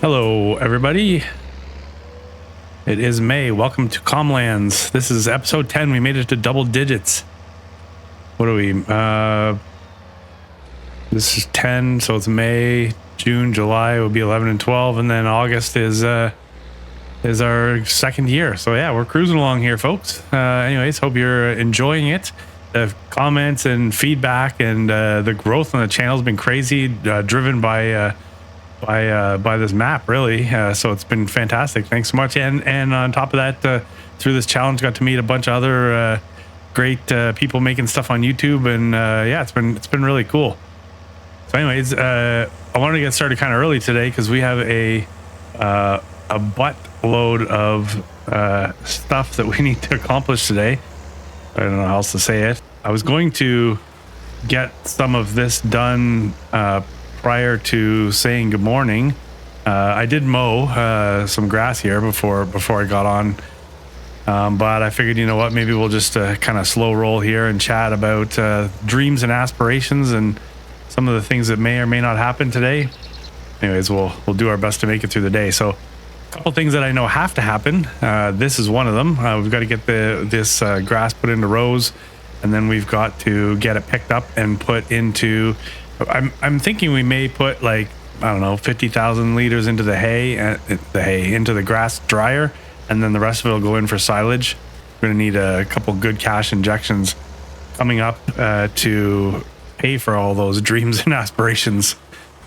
Hello, everybody. It is May. Welcome to Comlands. This is episode 10. We made it to double digits. What are we? This is 10, so it's May, June, July will be 11 and 12, and then August is our second year. So yeah, we're cruising along here, folks. Anyways, hope you're enjoying it. The comments and feedback and the growth on the channel has been crazy, driven by this map, really. So it's been fantastic. Thanks so much. And on top of that, through this challenge, got to meet a bunch of other great people making stuff on YouTube, and yeah, it's been really cool. So anyways, I wanted to get started kind of early today because we have a buttload of stuff that we need to accomplish today. I don't know how else to say it. I was going to get some of this done prior to saying good morning. I did mow some grass here before I got on, but I figured, you know what, maybe we'll just kind of slow roll here and chat about dreams and aspirations and some of the things that may or may not happen today. Anyways, we'll do our best to make it through the day. So a couple things that I know have to happen. This is one of them. We've got to get this grass put into rows, and then we've got to get it picked up and put into, I'm thinking we may put, like, I don't know, 50,000 liters into the into the grass dryer, and then the rest of it will go in for silage. We're going to need a couple good cash injections coming up to pay for all those dreams and aspirations.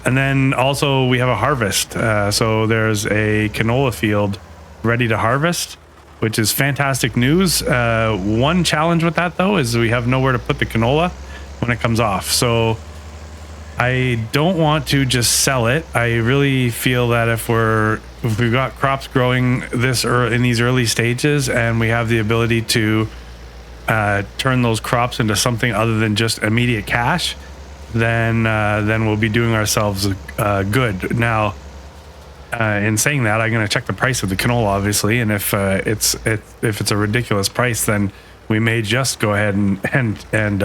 And then also we have a harvest. So there's a canola field ready to harvest, which is fantastic news. One challenge with that, though, is we have nowhere to put the canola when it comes off. So I don't want to just sell it. I really feel that if we've got crops growing in these early stages, and we have the ability to turn those crops into something other than just immediate cash, then we'll be doing ourselves good. Now, in saying that, I'm going to check the price of the canola, obviously, and if it's a ridiculous price, then we may just go ahead and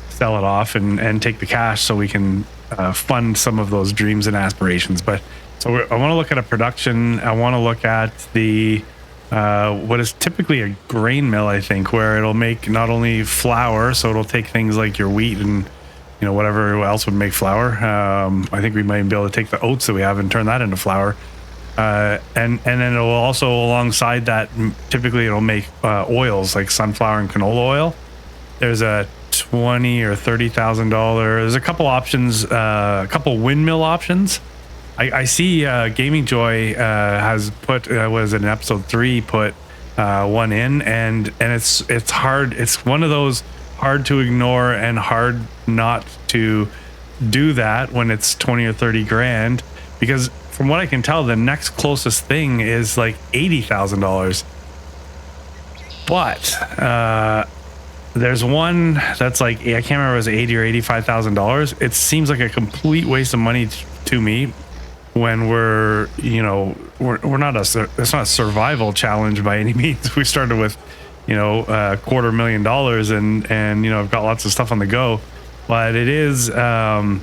sell it off and take the cash so we can fund some of those dreams and aspirations. But so I want to look at a production. I want to look at the what is typically a grain mill, I think, where it'll make not only flour, so it'll take things like your wheat and, you know, whatever else would make flour. I think we might be able to take the oats that we have and turn that into flour. And then it'll also, alongside that, typically it'll make oils like sunflower and canola oil. There's a $20,000 or $30,000. There's a couple options, a couple windmill options. I see Gaming Joy has put was in episode 3 put one in, and it's hard. It's one of those hard to ignore and hard not to do that when it's 20 or 30 grand, because from what I can tell, the next closest thing is like $80,000. But there's one that's like, I can't remember if it was $80,000 or $85,000. It seems like a complete waste of money to me when we're not it's not a survival challenge by any means. We started with, $250,000 and I've got lots of stuff on the go, but it is, $80,000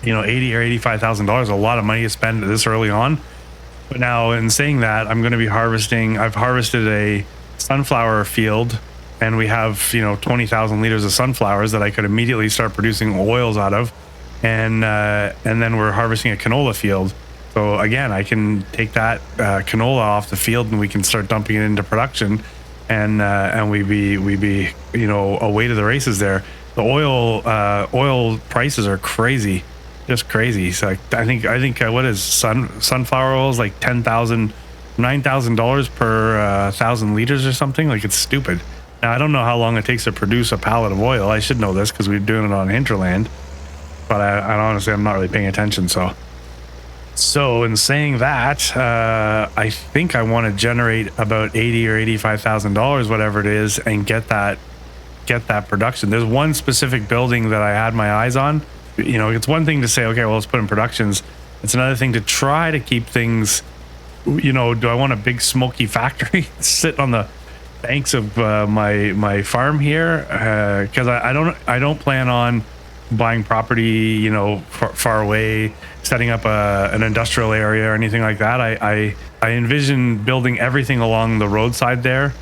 or $85,000, a lot of money to spend this early on. But now, in saying that, I'm going to be I've harvested a sunflower field, and we have 20,000 liters of sunflowers that I could immediately start producing oils out of, and then we're harvesting a canola field. So again, I can take that canola off the field and we can start dumping it into production, and we be away to the races there. The oil prices are crazy, just crazy. So I think what is sunflower oil is like $9,000 per 1,000 liters or something. Like, it's stupid. Now, I don't know how long it takes to produce a pallet of oil. I should know this because we're doing it on hinterland, but I honestly, I'm not really paying attention. So in saying that, I think I want to generate about $80,000 or $85,000, whatever it is, and get that production. There's one specific building that I had my eyes on. It's one thing to say, okay, well, let's put in productions. It's another thing to try to keep things, do I want a big smoky factory sit on the banks of my farm here? Because I don't plan on buying property, far away, setting up an industrial area or anything like that. I envision building everything along the roadside there.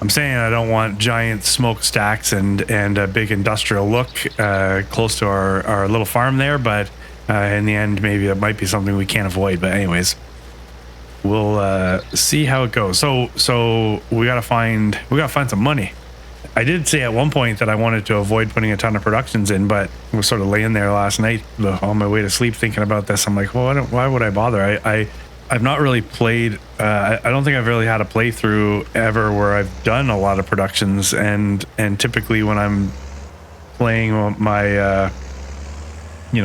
I'm saying I don't want giant smokestacks and a big industrial look close to our little farm there, but in the end, maybe it might be something we can't avoid. But anyways, we'll see how it goes. So we gotta find some money. I did say at one point that I wanted to avoid putting a ton of productions in, but I was sort of laying there last night on my way to sleep thinking about this. I'm like, well, why would I bother? I've not really played. I don't think I've really had a playthrough ever where I've done a lot of productions, and typically when I'm playing my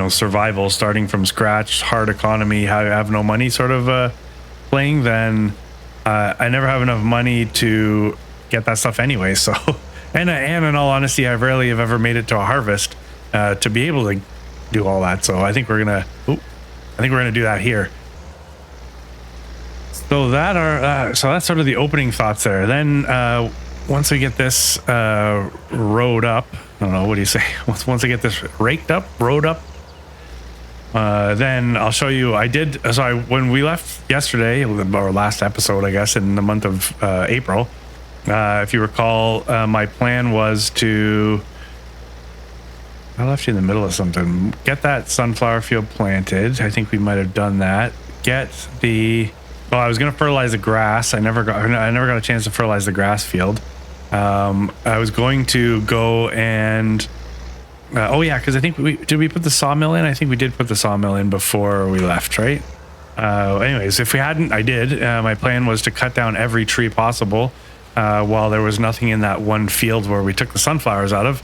survival, starting from scratch, hard economy, I have no money sort of playing, then I never have enough money to get that stuff anyway. So. And in all honesty, I rarely have ever made it to a harvest to be able to do all that. So I think we're gonna do that here. So that's sort of the opening thoughts there. Then once we get this rowed up, I don't know, what do you say? Once I get this rowed up, then I'll show you. When we left yesterday, or last episode, I guess, in the month of April. If you recall, my plan was to, I left you in the middle of something, get that sunflower field planted. I think we might have done that. I was going to fertilize the grass. I never got a chance to fertilize the grass field. I was going to go and, because I think did we put the sawmill in? I think we did put the sawmill in before we left, right? Anyways, if we hadn't, I did. My plan was to cut down every tree possible. While there was nothing in that one field where we took the sunflowers out of,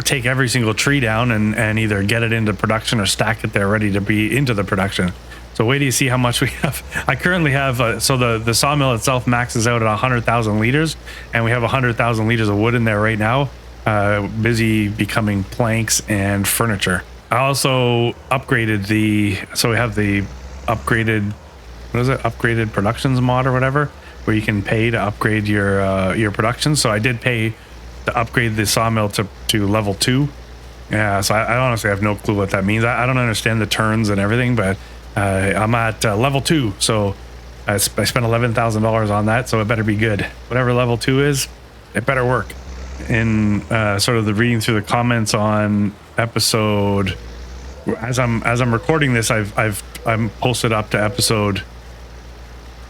take every single tree down and either get it into production or stack it there ready to be into the production. So wait till you see how much we have. I currently have, the sawmill itself maxes out at 100,000 liters, and we have 100,000 liters of wood in there right now, busy becoming planks and furniture. I also upgraded we have the upgraded, upgraded productions mod or whatever, where you can pay to upgrade your production. So I did pay to upgrade the sawmill to level 2. Yeah, so I honestly have no clue what that means. I don't understand the turns and everything, but I'm at level 2. So I spent $11,000 on that, so it better be good. Whatever level 2 is, it better work. In sort of the reading through the comments on episode, as I'm recording this, I'm posted up to episode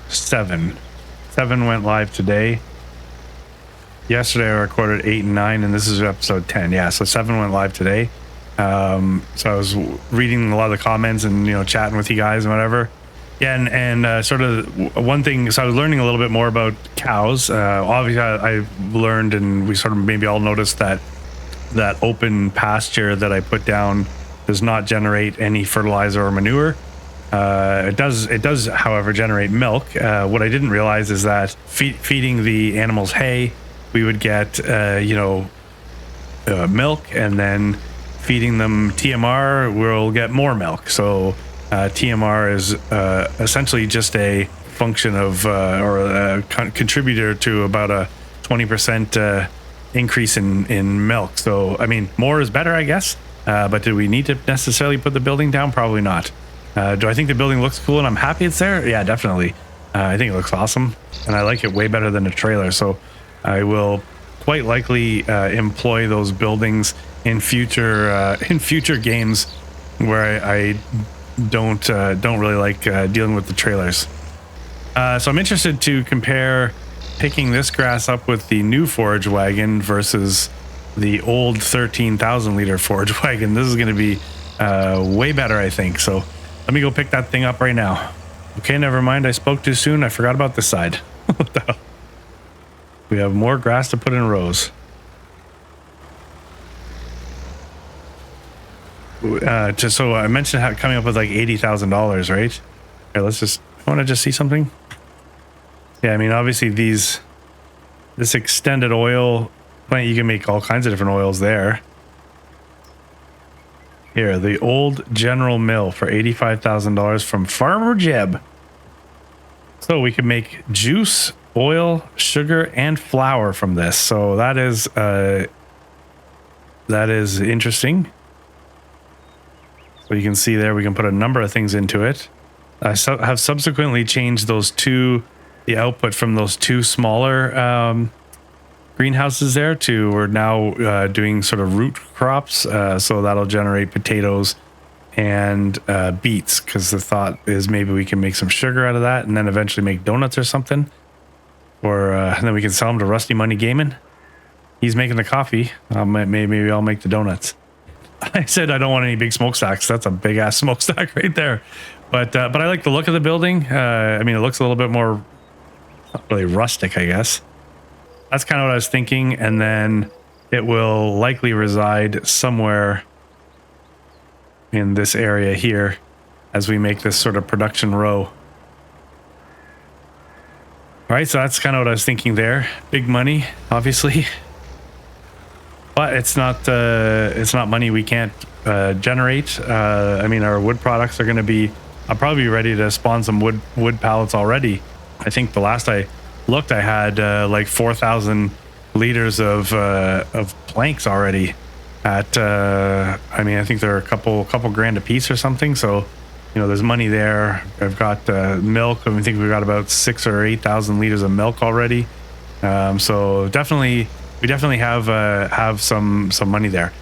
7. 7 went live today. Yesterday I recorded 8 and 9, and this is episode 10. Yeah, so 7 went live today. So I was reading a lot of the comments and chatting with you guys and whatever. Yeah, and sort of one thing. So I was learning a little bit more about cows. Obviously, I learned, and we sort of maybe all noticed that open pasture that I put down does not generate any fertilizer or manure. It does, however, generate milk. What I didn't realize is that feeding the animals hay, we would get, milk, and then feeding them TMR, we'll get more milk. So TMR is essentially just a function of, or a contributor to about a 20% increase in milk. So, I mean, more is better, I guess. But do we need to necessarily put the building down? Probably not. Do I think the building looks cool and I'm happy it's there? Yeah, definitely. I think it looks awesome, and I like it way better than a trailer. So I will quite likely employ those buildings in future games where I don't really like dealing with the trailers. So I'm interested to compare picking this grass up with the new forage wagon versus the old 13,000 liter forage wagon. This is going to be way better, I think. So let me go pick that thing up right now. Okay, never mind. I spoke too soon. I forgot about this side. What the hell? We have more grass to put in rows. Just so I mentioned how coming up with like $80,000, right? Here, I want to just see something. Yeah, I mean, obviously this extended oil plant, you can make all kinds of different oils there. Here, the old General Mill for $85,000 from Farmer Jeb. So we can make juice, oil, sugar, and flour from this. So that is interesting. So you can see there, we can put a number of things into it. I have subsequently changed the output from those two smaller greenhouses there to, we're now doing sort of root crops. So that'll generate potatoes and beets, because the thought is maybe we can make some sugar out of that and then eventually make donuts or something. Or and then we can sell them to Rusty Money Gaming. He's making the coffee. Maybe I'll make the donuts. I said I don't want any big smokestacks. That's a big ass smokestack right there. But I like the look of the building. I mean, it looks a little bit more, not really rustic, I guess. That's kind of what I was thinking. And then it will likely reside somewhere in this area here as we make this sort of production row. All right, so that's kind of what I was thinking there. Big money, obviously, but it's not money we can't generate. I mean, our wood products are going to be, I'll probably be ready to spawn some wood pallets already. I think the last I looked, I had like 4,000 liters of planks already at I mean, I think they're a couple grand a piece or something. So, you know, there's money there. I've got milk. I think we've got about 6,000 or 8,000 liters of milk already. So we definitely have some money there.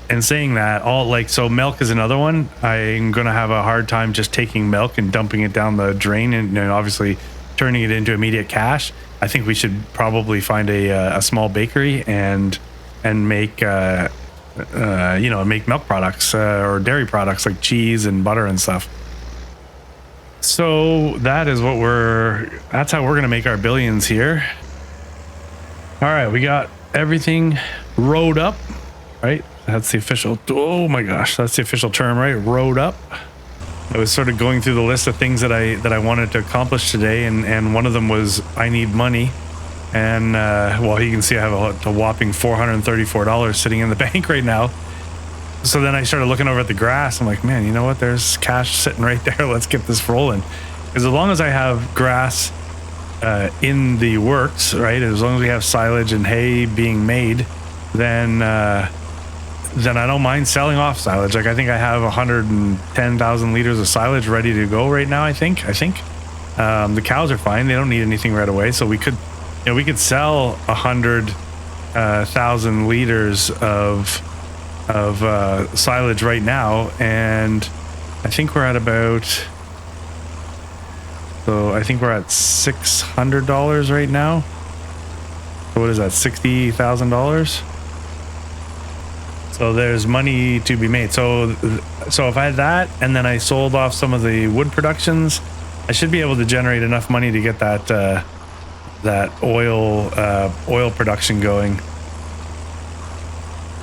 And saying that, so milk is another one. I'm gonna have a hard time just taking milk and dumping it down the drain and obviously turning it into immediate cash. I think we should probably find a small bakery and make make milk products or dairy products like cheese and butter and stuff. So that's how we're gonna make our billions here. All right, we got everything rowed up, right? That's the official, oh my gosh, that's the official term, right? Rowed up. I was sort of going through the list of things that I wanted to accomplish today, and one of them was I need money. And well, you can see I have a whopping $434 sitting in the bank right now. So then I started looking over at the grass. I'm like, man, you know what? There's cash sitting right there. Let's get this rolling. Because as long as I have grass in the works, right? As long as we have silage and hay being made, then I don't mind selling off silage. Like I think I have 110,000 liters of silage ready to go right now. I think the cows are fine. They don't need anything right away. So we could sell 100,000 liters of silage right now, and I think we're at about. So I think we're at $600 right now. So what is that? $60,000. So there's money to be made. So if I had that, and then I sold off some of the wood productions, I should be able to generate enough money to get that oil production going.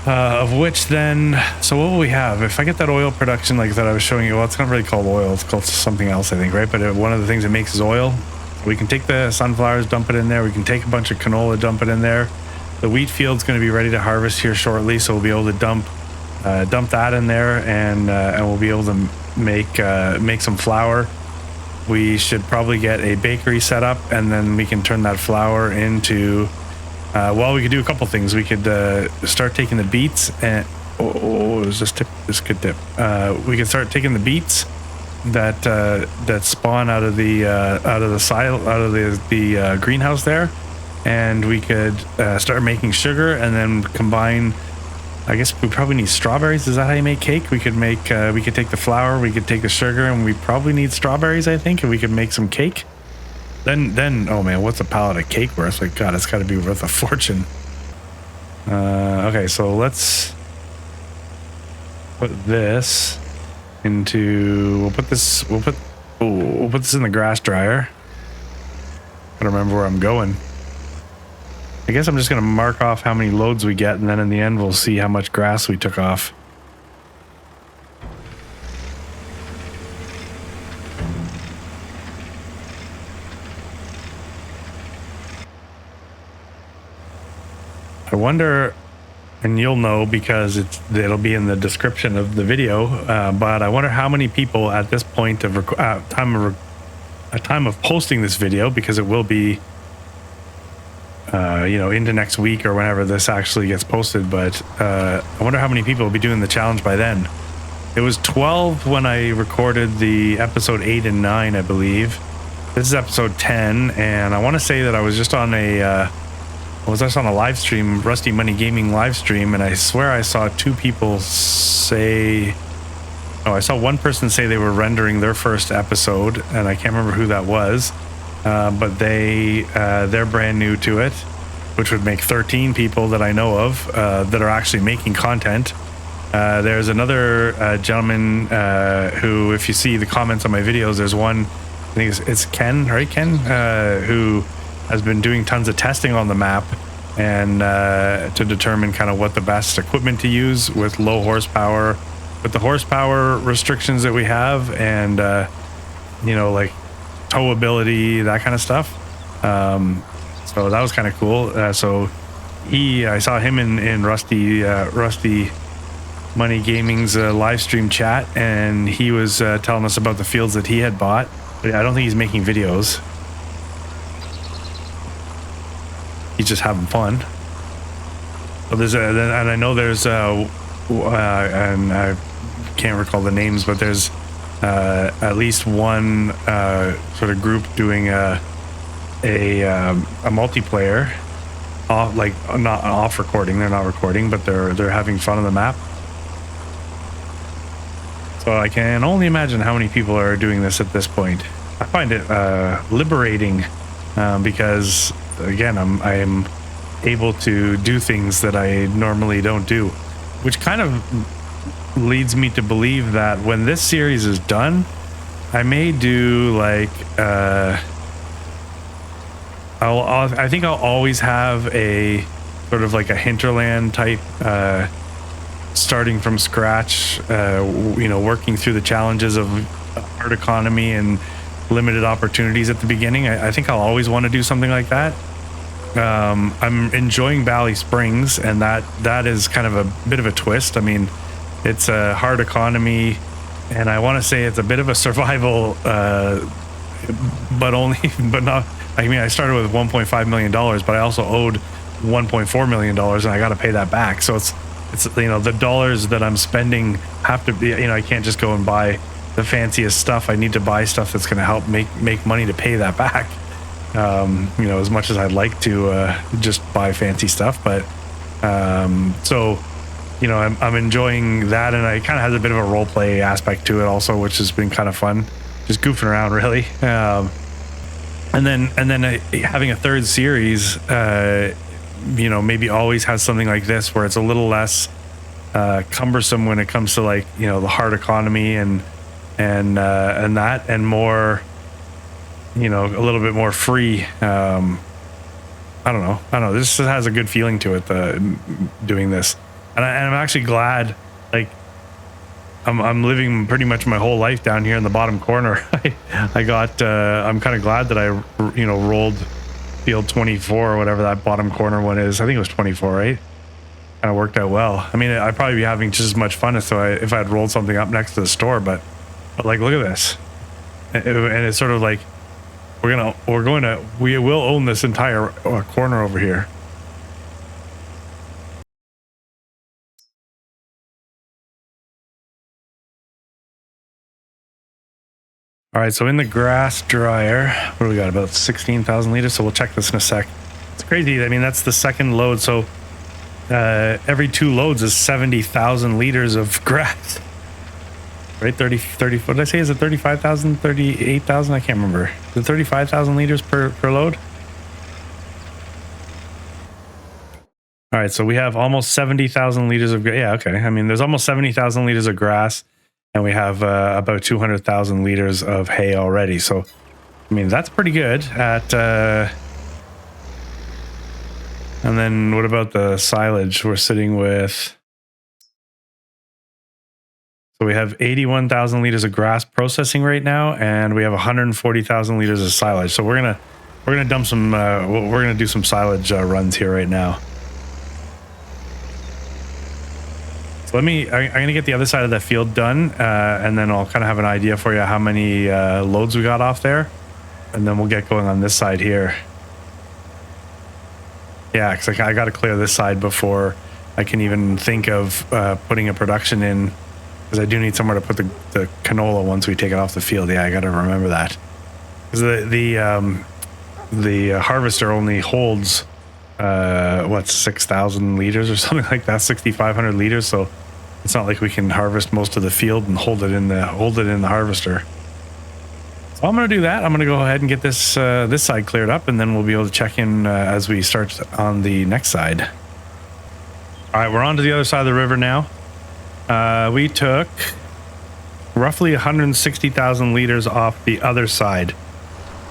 Of which then, so what will we have? If I get that oil production like that I was showing you, well, it's not really called oil, it's called something else, I think, right? But one of the things it makes is oil. We can take the sunflowers, dump it in there. We can take a bunch of canola, dump it in there. The wheat field's going to be ready to harvest here shortly, so we'll be able to dump that in there, and we'll be able to make some flour. We should probably get a bakery set up, and then we can turn that flour into we could do a couple things. We could start taking the beets and this could dip. We could start taking the beets that spawn out of the greenhouse there, and we could start making sugar, and then combine. I guess we probably need strawberries. Is that how you make cake? We could take the flour, we could take the sugar, and we probably need strawberries, I think, and we could make some cake. Then oh man, what's a pallet of cake worth? Like, God, it's got to be worth a fortune. Okay, so let's put this into. We'll put this in the grass dryer. Gotta remember where I'm going. I guess I'm just gonna mark off how many loads we get, and then in the end we'll see how much grass we took off. I wonder, and you'll know because it'll be in the description of the video, but I wonder how many people at this point of time of posting this video, because it will be into next week or whenever this actually gets posted, but I wonder how many people will be doing the challenge by then. It was 12 when I recorded the episode 8 and 9, I believe. This is episode 10, and I want to say that I was just on a live stream, Rusty Money Gaming live stream, and I swear I saw two people say, I saw one person say they were rendering their first episode, and I can't remember who that was, but they're brand new to it, which would make 13 people that I know of that are actually making content. There's another gentleman who, if you see the comments on my videos, there's one, I think it's Ken, right? Ken, who has been doing tons of testing on the map and to determine kind of what the best equipment to use with low horsepower, with the horsepower restrictions that we have, and like towability, that kind of stuff. So that was kind of cool. So I saw him in Rusty Money Gaming's live stream chat, and he was telling us about the fields that he had bought. But I don't think he's making videos. He's just having fun. So and I know there's and I can't recall the names, but there's at least one sort of group doing a multiplayer, not off recording. They're not recording, but they're having fun on the map. So I can only imagine how many people are doing this at this point. I find it liberating because, again, I'm able to do things that I normally don't do, which kind of leads me to believe that when this series is done, I may do I think I'll always have a sort of like a hinterland type starting from scratch, working through the challenges of hard economy and limited opportunities at the beginning. I think I'll always want to do something like that. I'm enjoying Valley Springs, and that is kind of a bit of a twist. I mean, it's a hard economy, and I want to say it's a bit of a survival, but not. I mean, I started with $1.5 million, but I also owed $1.4 million, and I got to pay that back. So it's the dollars that I'm spending have to be, I can't just go and buy the fanciest stuff. I need to buy stuff that's going to help make money to pay that back. As much as I'd like to just buy fancy stuff, but I'm enjoying that, and it kind of has a bit of a role play aspect to it also, which has been kind of fun, just goofing around really. And then having a third series, maybe always has something like this where it's a little less cumbersome when it comes to the hard economy and that, and more, a little bit more free. I don't know. This has a good feeling to it, doing this, and I'm actually glad. I'm living pretty much my whole life down here in the bottom corner. I'm kind of glad that I rolled field 24 or whatever that bottom corner one is. I think it was 24, right? Kind of worked out well. I mean, I'd probably be having just as much fun if I had rolled something up next to the store, but look at this. And it's sort of like we will own this entire corner over here. All right, so in the grass dryer, what do we got? About 16,000 liters. So we'll check this in a sec. It's crazy. I mean, that's the second load. So every 2 loads is 70,000 liters of grass. Right? 30, what did I say? Is it 35,000, 38,000? I can't remember. Is it 35,000 liters per load? All right, so we have almost 70,000 liters of, yeah, okay. I mean, there's almost 70,000 liters of grass, and we have about 200,000 liters of hay already. So, I mean, that's pretty good at, and then what about the silage? We're sitting with, so we have 81,000 liters of grass processing right now, and we have 140,000 liters of silage. So we're gonna dump some, we're gonna do some silage runs here right now. So I'm gonna get the other side of the field done, and then I'll kind of have an idea for you how many loads we got off there, and then we'll get going on this side here. Yeah, because I got to clear this side before I can even think of putting a production in because I do need somewhere to put the canola once we take it off the field. Yeah, I got to remember that. Because the harvester only holds what, 6,000 liters or something like that, 6,500 liters. So it's not like we can harvest most of the field and hold it in the harvester. So I'm going to do that. I'm going to go ahead and get this this side cleared up, and then we'll be able to check in as we start on the next side. All right, we're on to the other side of the river now. We took roughly 160,000 liters off the other side.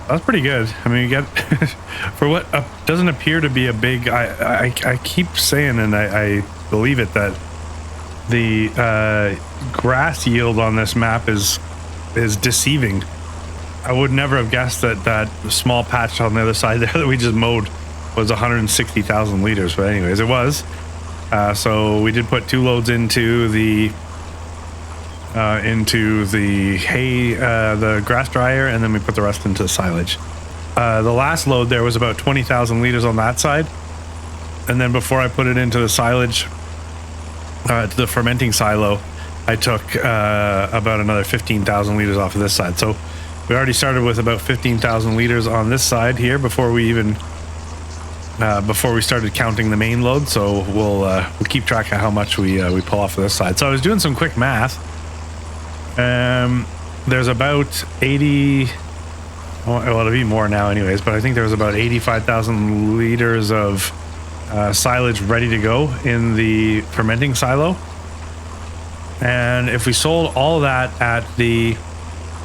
That's pretty good. I mean, you get for what doesn't appear to be a big. I keep saying, and I believe it, that the grass yield on this map is deceiving. I would never have guessed that small patch on the other side there that we just mowed was 160,000 liters. But anyways, it was. So we did put 2 loads into the hay, the grass dryer, and then we put the rest into the silage. The last load there was about 20,000 liters on that side, and then before I put it into the silage, to the fermenting silo, I took about another 15,000 liters off of this side. So we already started with about 15,000 liters on this side here before we started counting the main load. So we'll keep track of how much we pull off of this side. So I was doing some quick math. There's about 80, well, it'll be more now anyways, but I think there was about 85,000 liters of silage ready to go in the fermenting silo. And if we sold all of that at the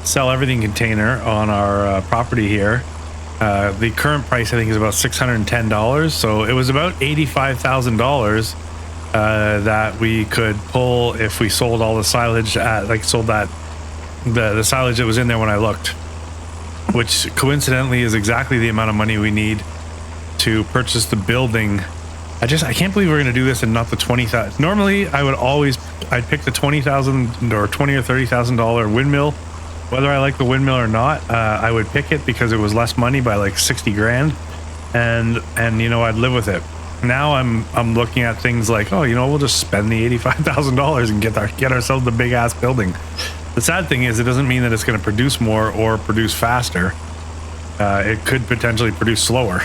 sell everything container on our property here, the current price I think is about $610. So it was about $85,000 that we could pull if we sold all the silage at, like, sold that the silage that was in there when I looked, which coincidentally is exactly the amount of money we need to purchase the building. I can't believe we're going to do this and not the 20,000. Normally I'd pick the 20,000 or $20,000 or $30,000 windmill. Whether I like the windmill or not, I would pick it because it was less money by like 60 grand, and you know, I'd live with it. Now I'm looking at things like, oh, you know, we'll just spend the $85,000 and get ourselves the big ass building. The sad thing is, it doesn't mean that it's going to produce more or produce faster. It could potentially produce slower,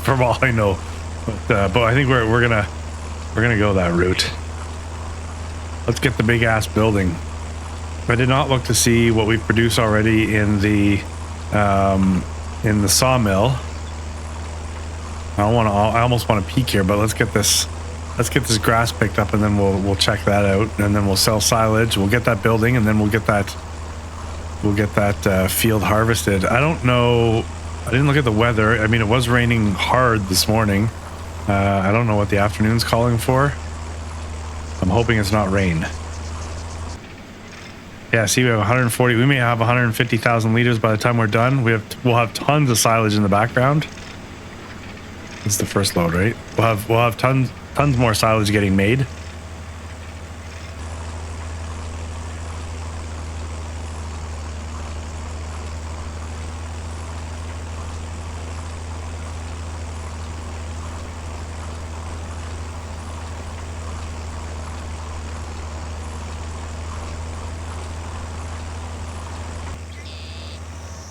from all I know. But I think we're gonna go that route. Let's get the big ass building. I did not look to see what we produce already in the sawmill. I almost want to peek here, but let's get this grass picked up, and then we'll check that out, and then we'll sell silage. We'll get that building, and then we'll get that field harvested. I don't know. I didn't look at the weather. I mean, it was raining hard this morning. I don't know what the afternoon's calling for. I'm hoping it's not rain. Yeah, see, we have 140. We may have 150,000 liters by the time we're done. We'll have tons of silage in the background. It's the first load, right? We'll have tons more silage getting made.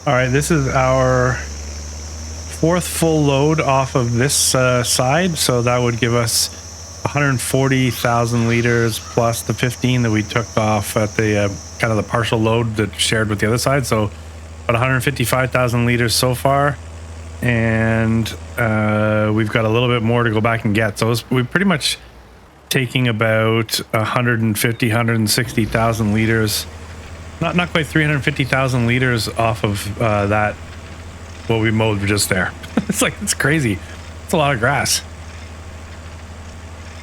All right, this is our 4th full load off of this side, so that would give us 140,000 liters plus the 15 that we took off at the kind of the partial load that shared with the other side. So about 155,000 liters so far, and we've got a little bit more to go back and get. So we're pretty much taking about 160,000 liters. Not quite 350,000 liters off of that, what we mowed just there. It's crazy. It's a lot of grass.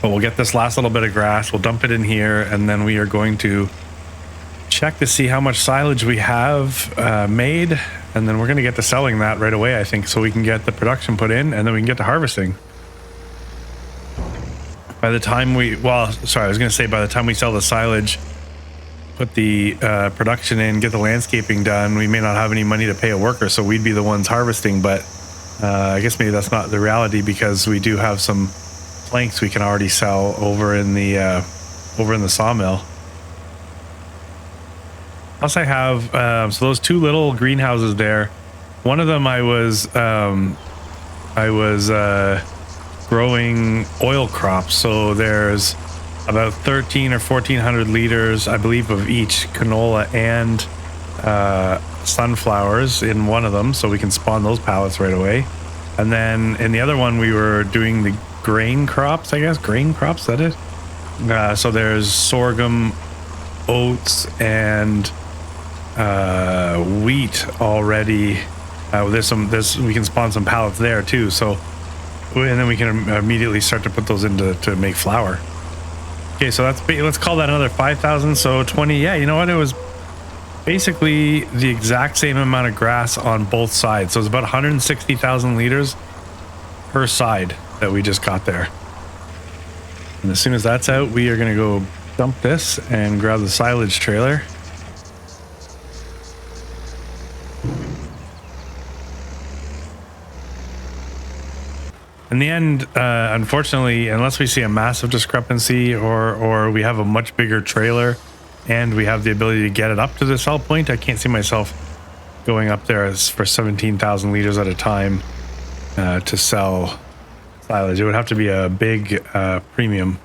But we'll get this last little bit of grass, we'll dump it in here, and then we are going to check to see how much silage we have made, and then we're going to get to selling that right away, I think, so we can get the production put in, and then we can get to harvesting. By the time by the time we sell the silage, put the production in, get the landscaping done, we may not have any money to pay a worker, so we'd be the ones harvesting. But I guess maybe that's not the reality, because we do have some planks we can already sell over in the sawmill. Plus I have, so those two little greenhouses there, one of them I was growing oil crops. So there's about 13 or 1400 liters, I believe, of each canola and sunflowers in one of them. So we can spawn those pallets right away. And then in the other one, we were doing the grain crops, I guess. Grain crops, is that it? So there's sorghum, oats, and wheat already. We can spawn some pallets there too. So, and then we can immediately start to put those to make flour. Okay, so let's call that another 5,000. So 20. Yeah, you know what? It was basically the exact same amount of grass on both sides. So it's about 160,000 liters per side that we just got there. And as soon as that's out, we are going to go dump this and grab the silage trailer. In the end, unfortunately, unless we see a massive discrepancy or we have a much bigger trailer and we have the ability to get it up to the sell point, I can't see myself going up there for 17,000 liters at a time to sell silage. It would have to be a big premium.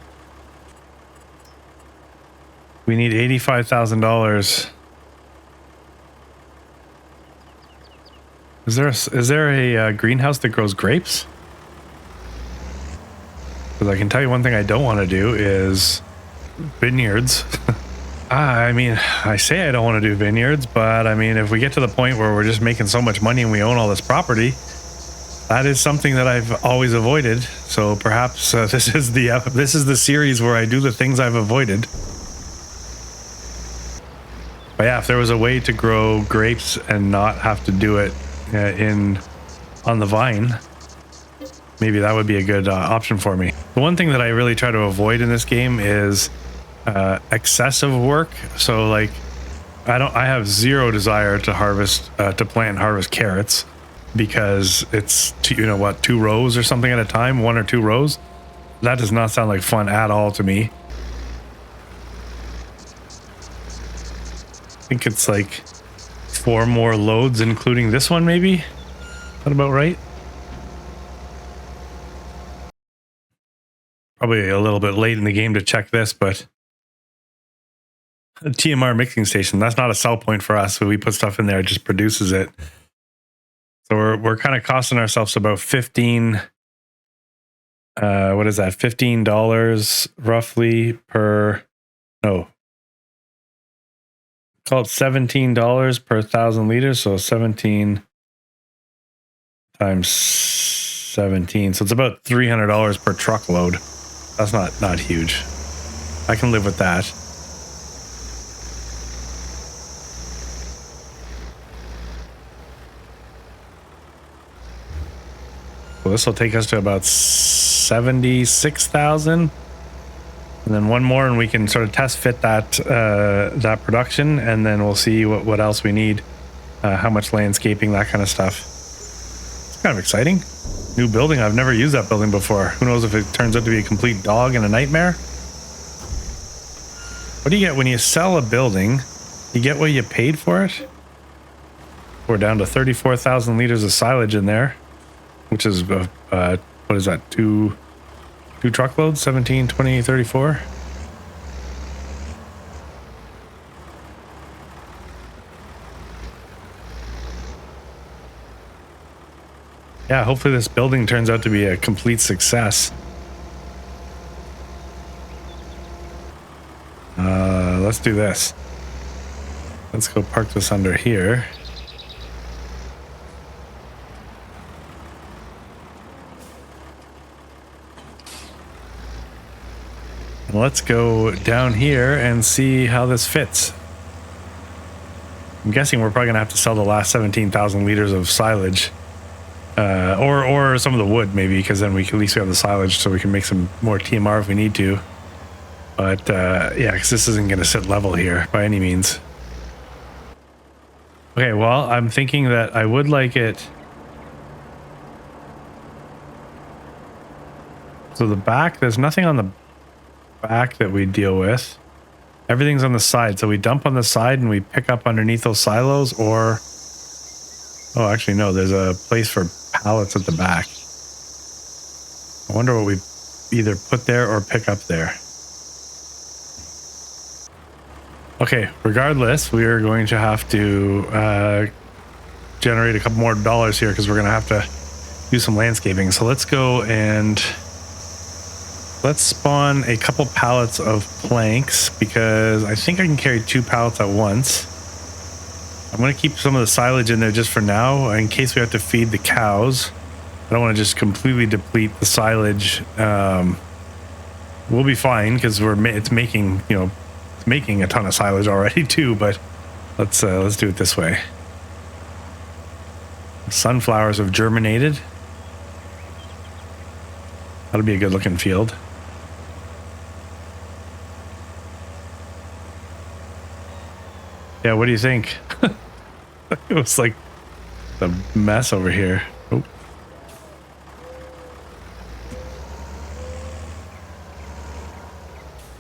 We need $85,000. Is there a greenhouse that grows grapes? Because I can tell you one thing I don't want to do is vineyards. I mean, I say I don't want to do vineyards, but I mean, if we get to the point where we're just making so much money and we own all this property, that is something that I've always avoided. So perhaps this is the series where I do the things I've avoided. But yeah, if there was a way to grow grapes and not have to do it on the vine, maybe that would be a good option for me. The one thing that I really try to avoid in this game is excessive work. So like, I have zero desire to plant and harvest carrots because it's 2 rows or something at a time, 1 or 2 rows. That does not sound like fun at all to me. I think it's like 4 more loads, including this one, maybe. Is that about right? Probably a little bit late in the game to check this, but a TMR mixing station, that's not a sell point for us. So we put stuff in there, it just produces it. So we're kind of costing ourselves about 15, what is that? $15 roughly per, no, call it $17 per 1,000 liters. So 17 times 17. So it's about $300 per truckload. That's not huge. I can live with that. Well, this will take us to about 76,000. And then one more and we can sort of test fit that production, and then we'll see what else we need, how much landscaping, that kind of stuff. It's kind of exciting. New building. I've never used that building before. Who knows if it turns out to be a complete dog and a nightmare? What do you get when you sell a building? You get what you paid for it? We're down to 34,000 liters of silage in there, which is, what is that? Two truckloads, 17, 20, 34. Yeah, hopefully this building turns out to be a complete success. Let's do this. Let's go park this under here. Let's go down here and see how this fits. I'm guessing we're probably gonna have to sell the last 17,000 liters of silage, or some of the wood maybe, because then at least we have the silage, so we can make some more TMR if we need to. But yeah, because this isn't gonna sit level here by any means. Okay, well, I'm thinking that I would like it. So the back, there's nothing on the back that we deal with. Everything's on the side, so we dump on the side and we pick up underneath those silos, or oh, actually no, there's a place for pallets at the back. I wonder what we either put there or pick up there. Okay, regardless, we are going to have to generate a couple more dollars here because we're going to have to do some landscaping. So let's go and let's spawn a couple pallets of planks because I think I can carry 2 pallets at once. I'm going to keep some of the silage in there just for now in case we have to feed the cows. I don't want to just completely deplete the silage. We'll be fine because it's making, you know, it's making a ton of silage already too, but let's do it this way. Sunflowers have germinated. That'll be a good looking field. Yeah, what do you think? It was like a mess over here. Oh.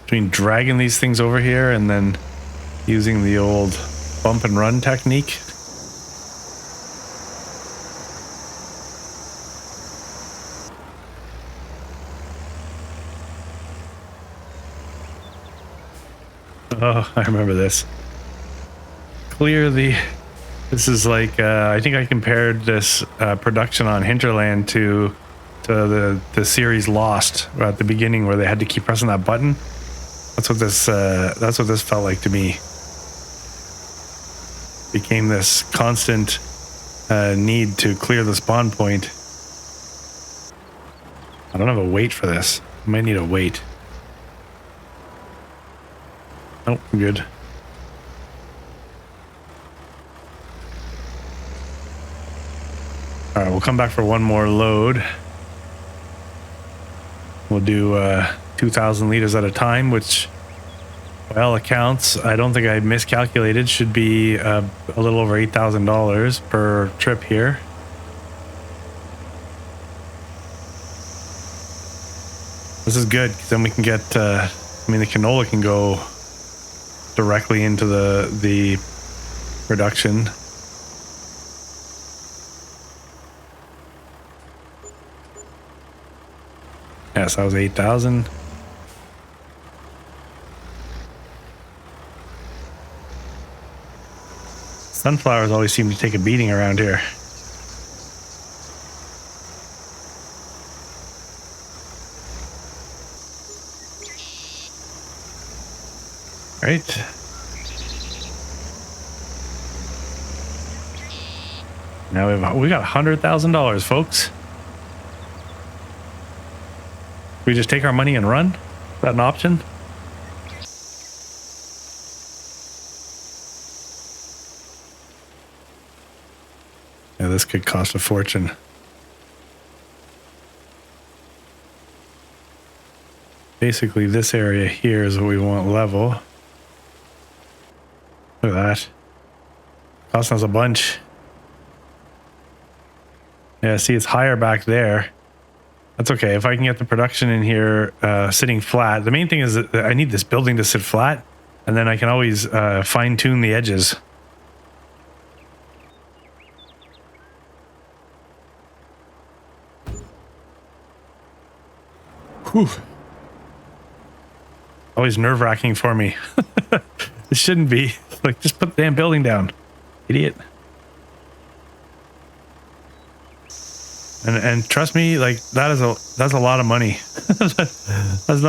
Between dragging these things over here and then using the old bump and run technique. Oh, I remember this. Clearly, this is like, I think I compared this production on Hinterland to the series Lost at the beginning where they had to keep pressing that button. That's what this felt like to me. Became this constant need to clear the spawn point. I don't have a weight for this. I might need a weight. Oh, I'm good. All right, we'll come back for one more load. We'll do 2,000 liters at a time, which, by all accounts, I don't think I miscalculated, should be a little over $8,000 per trip here. This is good, because then we can get, I mean, the canola can go directly into the production. Yes, that was 8,000. Sunflowers always seem to take a beating around here. Right. Now we got $100,000, folks. We just take our money and run? Is that an option? Yeah, this could cost a fortune. Basically, this area here is what we want level. Look at that. Costing us a bunch. Yeah, see, it's higher back there. That's okay. If I can get the production in here sitting flat. The main thing is that I need this building to sit flat, and then I can always fine-tune the edges. Whew. Always nerve-wracking for me. It shouldn't be. Like, just put the damn building down, idiot. And trust me, like that's a lot of money. that's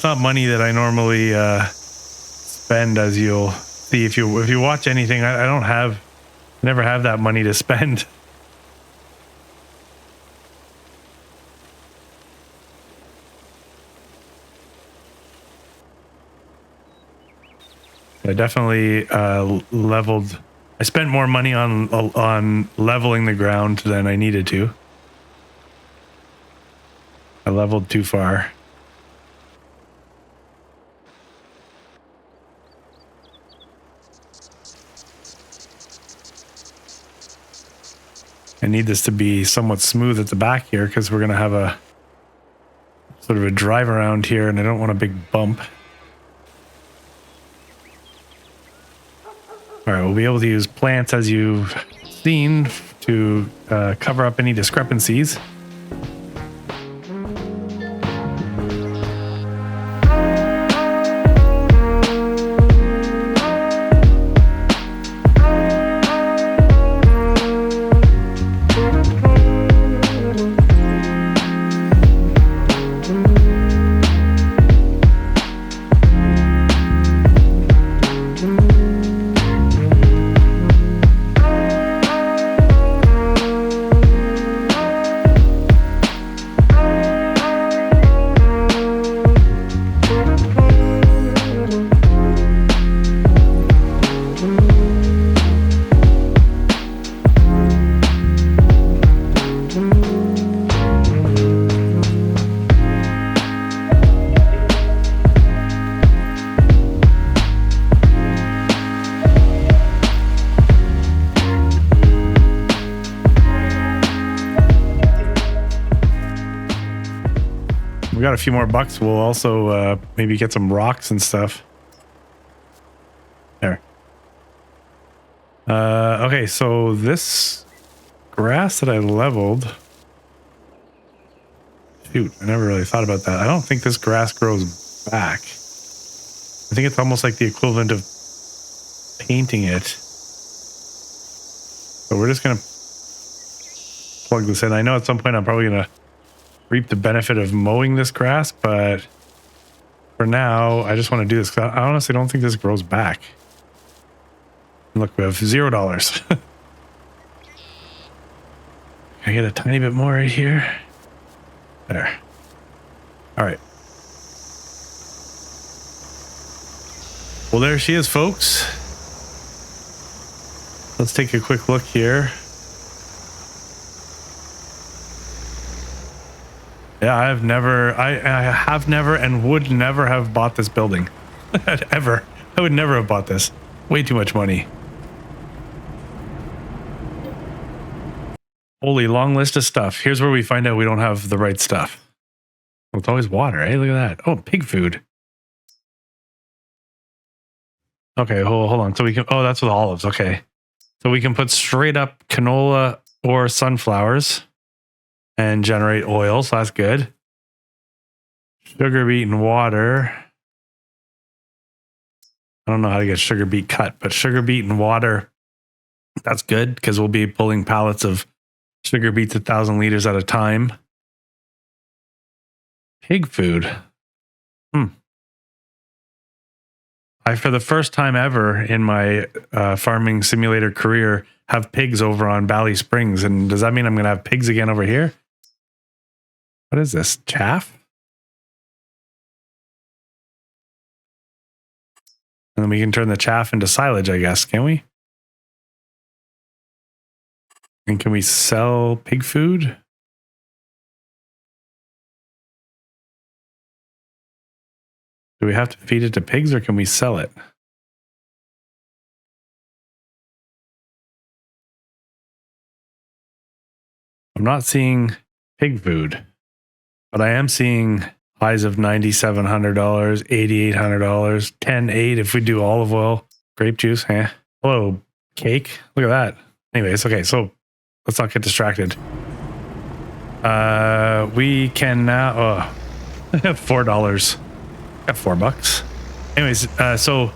not money that I normally spend, as you'll see if you watch anything. I never have that money to spend. I definitely leveled. I spent more money on leveling the ground than I needed to. I leveled too far. I need this to be somewhat smooth at the back here because we're going to have a sort of a drive around here and I don't want a big bump. All right, we'll be able to use plants as you've seen to cover up any discrepancies. We got a few more bucks. We'll also maybe get some rocks and stuff. There. Okay, so this grass that I leveled. Shoot, I never really thought about that. I don't think this grass grows back. I think it's almost like the equivalent of painting it. So we're just going to plug this in. I know at some point I'm probably going to reap the benefit of mowing this grass, but for now, I just want to do this because I honestly don't think this grows back. Look, we have $0. Can I get a tiny bit more right here? There. All right. Well, there she is, folks. Let's take a quick look here. Yeah, I have never and would never have bought this building. Ever. I would never have bought this. Way too much money. Holy long list of stuff. Here's where we find out we don't have the right stuff. Well, it's always water, eh? Look at that. Oh, pig food. Okay, hold on. So we can, oh, that's with olives. Okay. So we can put straight up canola or sunflowers and generate oil, so that's good. Sugar beet and water. I don't know how to get sugar beet cut, but sugar beet and water, that's good because we'll be pulling pallets of sugar beets 1,000 liters at a time. Pig food. I, for the first time ever in my farming simulator career, have pigs over on Valley Springs. And does that mean I'm going to have pigs again over here? What is this? Chaff? And then we can turn the chaff into silage, I guess. Can we? And can we sell pig food? Do we have to feed it to pigs or can we sell it? I'm not seeing pig food, but I am seeing highs of $9,700, $8,800, $10,800 if we do olive oil, grape juice. Hello, cake. Look at that. Anyways, okay, so let's not get distracted. We can now $4. Got $4. Anyways, so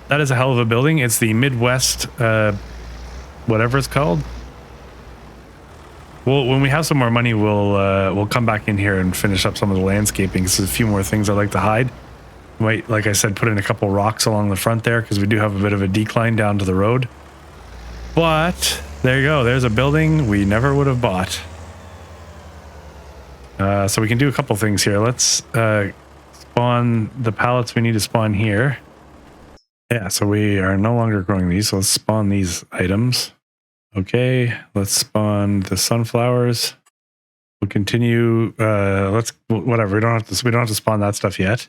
that is a hell of a building. It's the Midwest, whatever it's called. Well, when we have some more money, we'll come back in here and finish up some of the landscaping. So there's a few more things I'd like to hide. Might, like I said, put in a couple rocks along the front there because we do have a bit of a decline down to the road. But there you go. There's a building we never would have bought. So we can do a couple things here. Let's spawn the pallets we need to spawn here. Yeah, so we are no longer growing these. So let's spawn these items. Okay, let's spawn the sunflowers. We'll continue. Let's whatever. We don't have to spawn that stuff yet.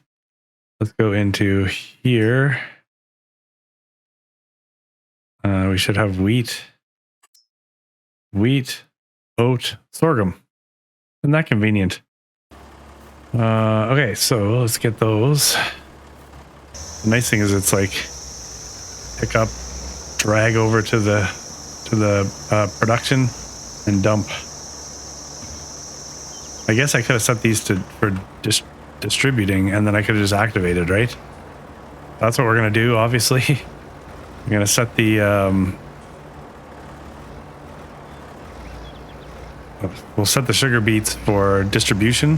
Let's go into here. We should have wheat, oat, sorghum. Isn't that convenient? Okay, so let's get those. The nice thing is it's like pick up drag over to the production and dump. I guess I could have set these for distributing, and then I could have just activated, right? That's what we're gonna do, obviously. I'm gonna set the we'll set the sugar beets for distribution,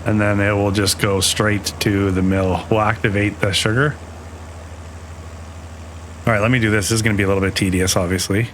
and then it will just go straight to the mill. We'll activate the sugar. All right, let me do this. This is gonna be a little bit tedious, obviously.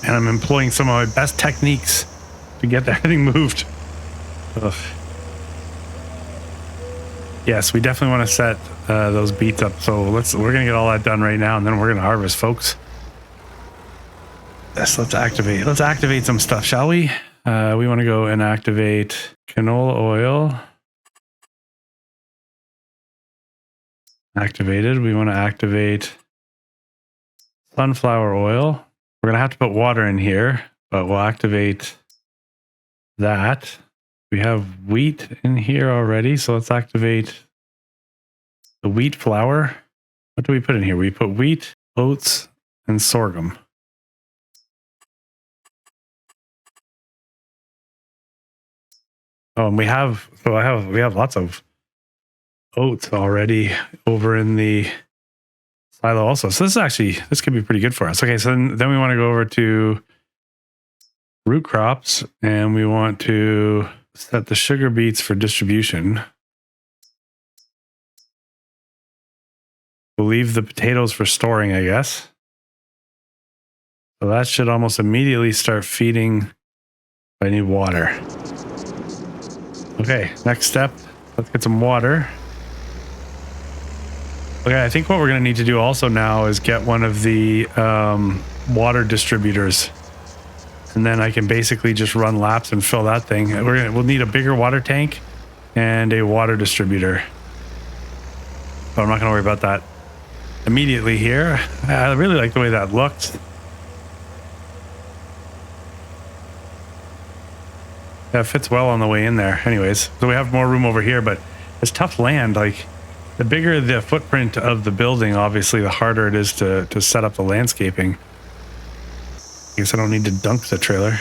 And I'm employing some of my best techniques to get everything moved. Ugh. Yes, we definitely want to set those beets up. So we're gonna get all that done right now, and then we're gonna harvest, folks. Yes, let's activate some stuff, shall we? We want to go and activate canola oil. Activated. We want to activate sunflower oil. We're going to have to put water in here, but we'll activate that. We have wheat in here already, so let's activate the wheat flour. What do we put in here? We put wheat, oats, and sorghum. Oh, and we have lots of oats already over in the silo also. So this could be pretty good for us. Okay, so then we want to go over to root crops, and we want to set the sugar beets for distribution. We'll leave the potatoes for storing, I guess. So that should almost immediately start feeding. I need water. Okay, next step, let's get some water. Okay, I think what we're going to need to do also now is get one of the water distributors, and then I can basically just run laps and fill that thing. We'll need a bigger water tank and a water distributor, but I'm not going to worry about that immediately here. I really like the way that looks. That fits well on the way in there. Anyways, so we have more room over here, but it's tough land. Like, the bigger the footprint of the building, obviously, the harder it is to set up the landscaping. I guess I don't need to dunk the trailer.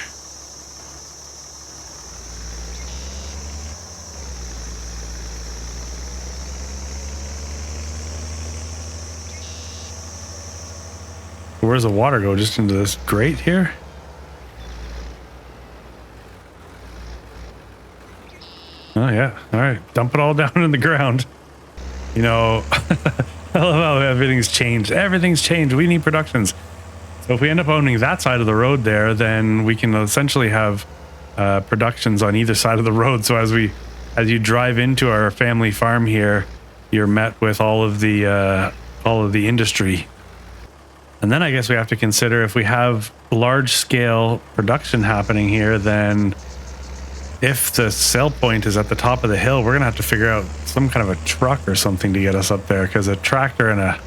Where's the water go? Just into this grate here? Oh, yeah. All right. Dump it all down in the ground. You know, I love how everything's changed. Everything's changed. We need productions. So if we end up owning that side of the road there, then we can essentially have productions on either side of the road. So as you drive into our family farm here, you're met with all of the industry. And then I guess we have to consider, if we have large scale production happening here, then if the sale point is at the top of the hill, we're going to have to figure out some kind of a truck or something to get us up there, because a tractor and a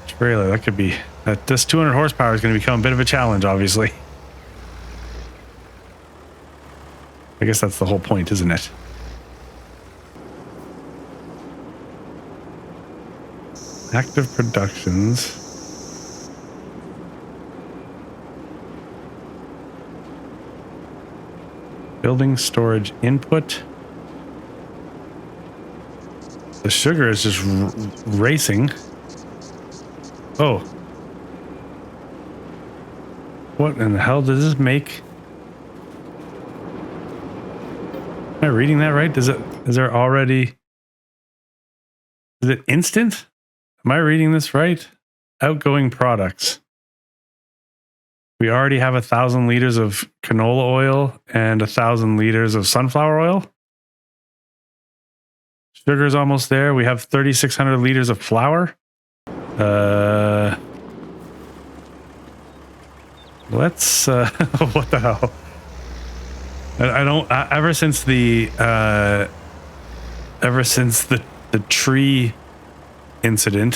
trailer, that could be, this 200 horsepower is going to become a bit of a challenge, obviously. I guess that's the whole point, isn't it? Active productions. Building storage input. The sugar is just racing. Oh. What in the hell does this make? Am I reading that right? Is there already, is it instant? Am I reading this right? Outgoing products. We already have 1,000 liters of canola oil and 1,000 liters of sunflower oil. Sugar's almost there. We have 3,600 liters of flour. Let's what the hell? I don't ever since the tree incident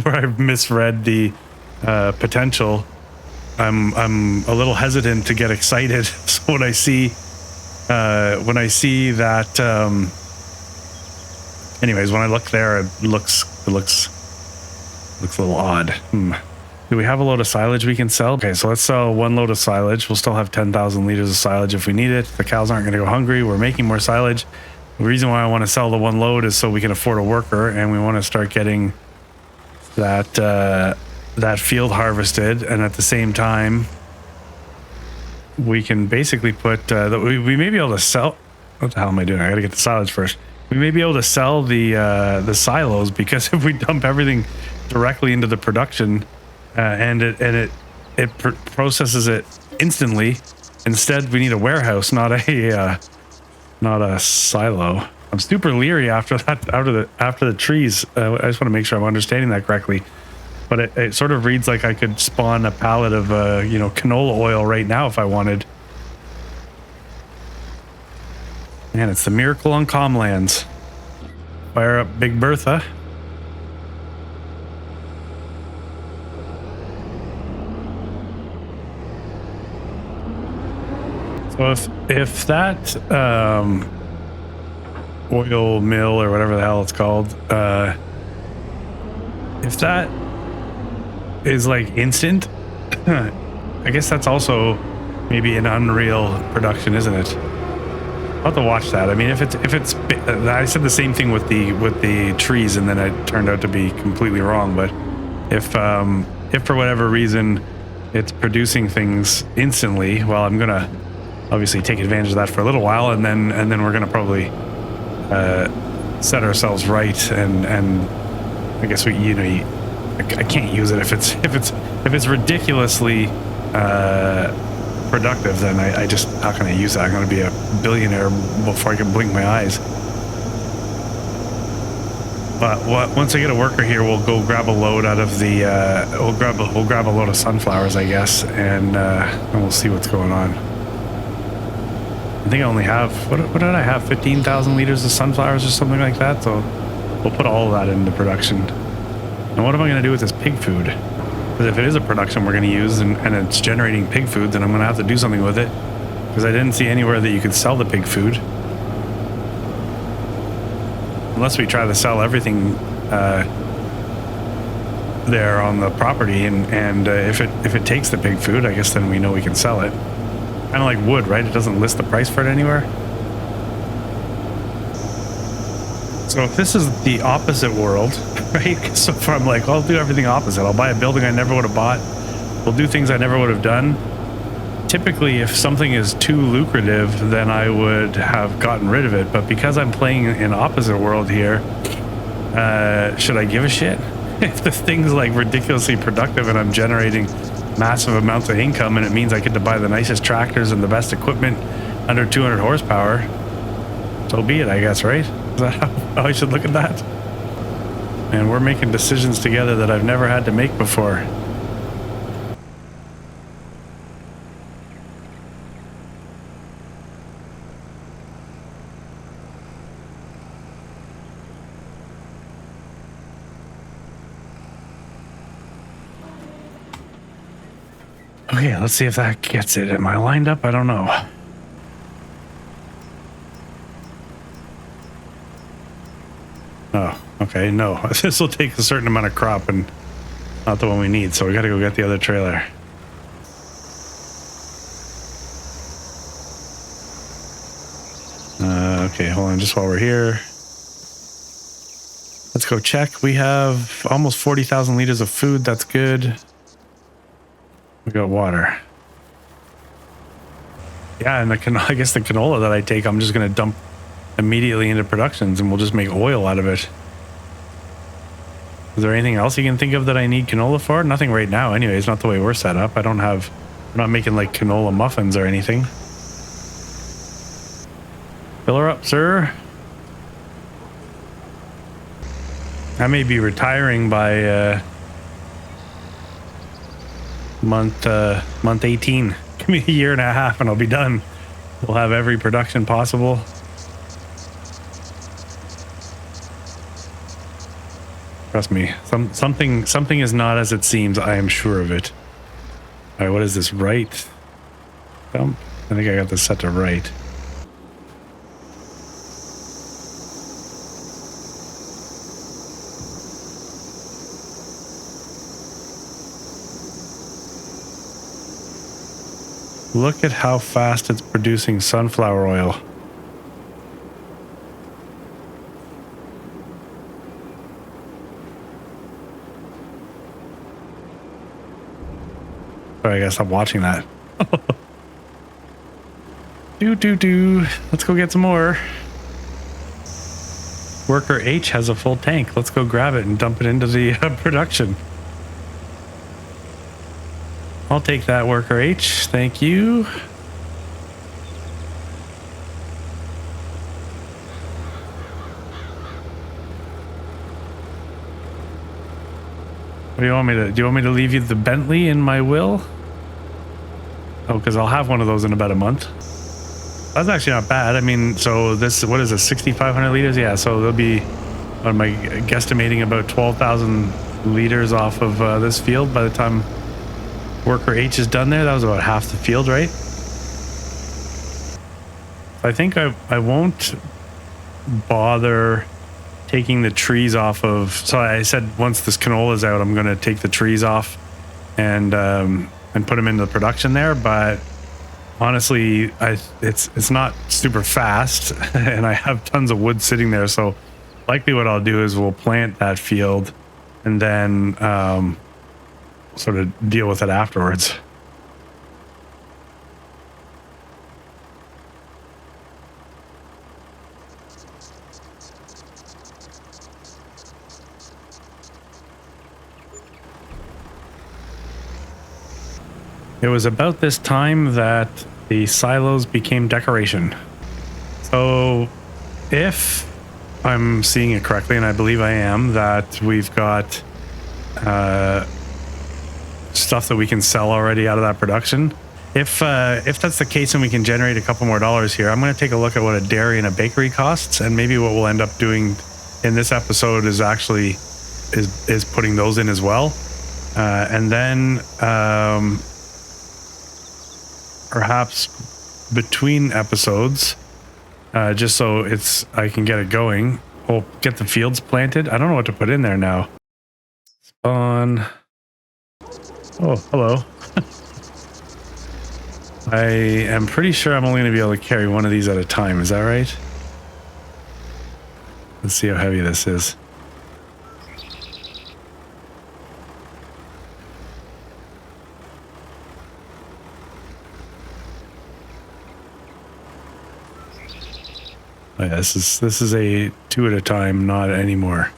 where I misread the potential, I'm a little hesitant to get excited. So when I see that anyways, when I look there, it looks a little odd. Do we have a load of silage we can sell? Okay, so let's sell one load of silage. We'll still have 10,000 liters of silage if we need it. The cows aren't going to go hungry. We're making more silage. The reason why I want to sell the one load is so we can afford a worker, and we want to start getting that field harvested, and at the same time we can basically put we may be able to sell. What the hell am I doing? I gotta get the silage first. We may be able to sell the silos, because if we dump everything directly into the production and it processes it instantly, instead we need a warehouse, not a silo. I'm super leery after the trees. I just want to make sure I'm understanding that correctly. But it sort of reads like I could spawn a pallet of canola oil right now if I wanted. Man, it's the miracle on Comlands. Fire up Big Bertha. So if that oil mill or whatever the hell it's called, if that is like instant, I guess that's also maybe an Unreal production, isn't it? I'll have to watch that. I mean, if it's I said the same thing with the trees, and then it turned out to be completely wrong. But if for whatever reason it's producing things instantly, well, I'm gonna obviously take advantage of that for a little while, and then we're gonna probably set ourselves right, and I guess I can't use it if it's ridiculously productive. Then I just, how can I use that? I'm going to be a billionaire before I can blink my eyes. But once I get a worker here, we'll go grab a load out of the we'll grab a load of sunflowers, I guess, and we'll see what's going on. I think I only have, what did I have, 15,000 liters of sunflowers or something like that. So we'll put all of that into production. And what am I going to do with this pig food? Because if it is a production we're going to use and it's generating pig food, then I'm going to have to do something with it, because I didn't see anywhere that you could sell the pig food. Unless we try to sell everything there on the property, and if it takes the pig food, I guess then we know we can sell it. Kind of like wood, right? It doesn't list the price for it anywhere. So if this is the opposite world, right? So far I'm like, I'll do everything opposite. I'll buy a building I never would have bought. We'll do things I never would have done. Typically, if something is too lucrative, then I would have gotten rid of it. But because I'm playing in opposite world here, should I give a shit? If the thing's like ridiculously productive and I'm generating massive amounts of income, and it means I get to buy the nicest tractors and the best equipment under 200 horsepower, so be it, I guess, right? Is that how I should look at that? And we're making decisions together that I've never had to make before. Okay, let's see if that gets it. Am I lined up? I don't know. Oh, okay, no. This will take a certain amount of crop and not the one we need, so we gotta go get the other trailer. Okay, hold on, just while we're here. Let's go check. We have almost 40,000 liters of food. That's good. We got water. Yeah, and I guess the canola that I take, I'm just gonna dump immediately into productions, and we'll just make oil out of it. Is there anything else you can think of that I need canola for? Nothing right now anyway. It's not the way we're set up. I'm not making like canola muffins or anything. Fill her up, sir. I may be retiring by month 18. Give me a year and a half and I'll be done. We'll have every production possible. Trust me, something is not as it seems. I am sure of it. All right, what is this? Right? I think I got this set to right. Look at how fast it's producing sunflower oil. Sorry, I gotta stop watching that. Let's go get some more. Worker H has a full tank. Let's go grab it and dump it into the production. I'll take that, Worker H. Thank you. What do you want me to do? You want me to leave you the Bentley in my will? Oh, because I'll have one of those in about a month. That's actually not bad. I mean, so this, what is this, 6,500 liters? Yeah, so there'll be, what am I guesstimating, about 12,000 liters off of this field by the time Worker H is done there. That was about half the field, right? I think I won't bother taking the trees off of, so I said once this canola is out, I'm going to take the trees off and put them into the production there. But honestly, it's not super fast and I have tons of wood sitting there. So likely what I'll do is we'll plant that field and then sort of deal with it afterwards. It was about this time that the silos became decoration. So if I'm seeing it correctly, and I believe I am, that we've got stuff that we can sell already out of that production. If that's the case and we can generate a couple more dollars here, I'm going to take a look at what a dairy and a bakery costs, and maybe what we'll end up doing in this episode is actually is putting those in as well, and then perhaps between episodes, just so I can get it going, we'll get the fields planted. I don't know what to put in there now. Spawn. Oh, hello. I am pretty sure I'm only going to be able to carry one of these at a time. Is that right? Let's see how heavy this is. Oh, yeah, this is a 2 at a time, not anymore.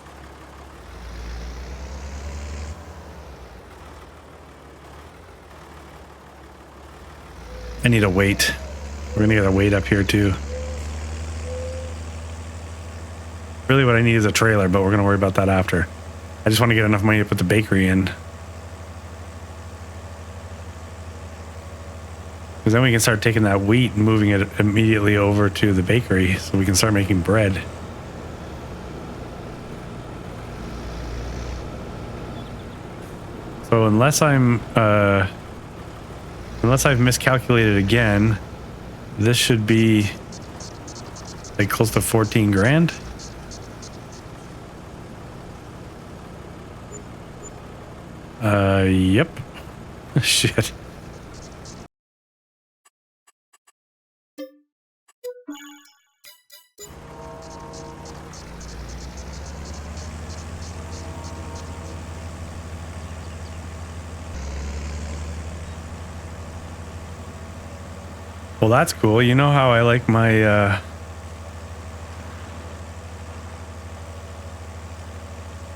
I need a weight. We're gonna get a weight up here too. Really what I need is a trailer, but we're gonna worry about that after. I just want to get enough money to put the bakery in. Because then we can start taking that wheat and moving it immediately over to the bakery so we can start making bread. So unless I've miscalculated again, this should be like close to 14 grand. Yep. Shit. Well, that's cool. You know how I like my